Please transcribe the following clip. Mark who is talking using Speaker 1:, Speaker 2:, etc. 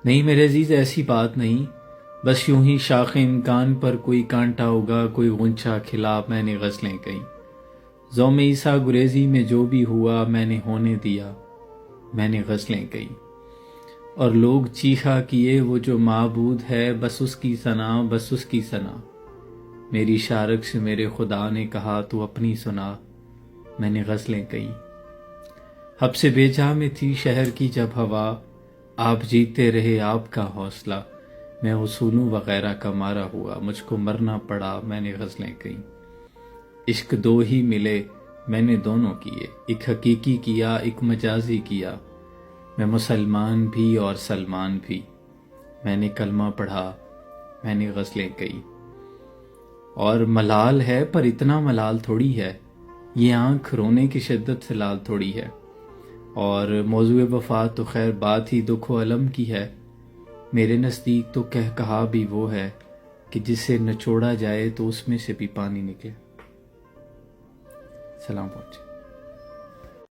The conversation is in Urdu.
Speaker 1: نہیں میرے عزیز ایسی بات نہیں، بس یوں ہی شاخ امکان پر کوئی کانٹا ہوگا، کوئی غنچہ کھلا، میں نے غزلیں کہیں۔ زوم عیسیٰ گریزی میں جو بھی ہوا میں نے ہونے دیا، میں نے غزلیں کہیں۔ اور لوگ چیخا کیے وہ جو معبود ہے، بس اس کی ثنا، بس اس کی ثنا۔ میری شارک سے میرے خدا نے کہا تو اپنی سنا، میں نے غزلیں کہیں۔ حب سے بیجا میں تھی شہر کی جب ہوا، آپ جیتے رہے آپ کا حوصلہ، میں اصولوں وغیرہ کا مارا ہوا، مجھ کو مرنا پڑا، میں نے غزلیں کہیں۔ عشق دو ہی ملے میں نے دونوں کیے، ایک حقیقی کیا ایک مجازی کیا، میں مسلمان بھی اور سلمان بھی، میں نے کلمہ پڑھا، میں نے غزلیں کہیں۔ اور ملال ہے پر اتنا ملال تھوڑی ہے، یہ آنکھ رونے کی شدت سے لال تھوڑی ہے۔ اور موضوع وفات تو خیر بات ہی دکھ و الم کی ہے، میرے نزدیک تو کہا بھی وہ ہے کہ جسے نچوڑا جائے تو اس میں سے بھی پانی نکلے۔ سلام پہنچے۔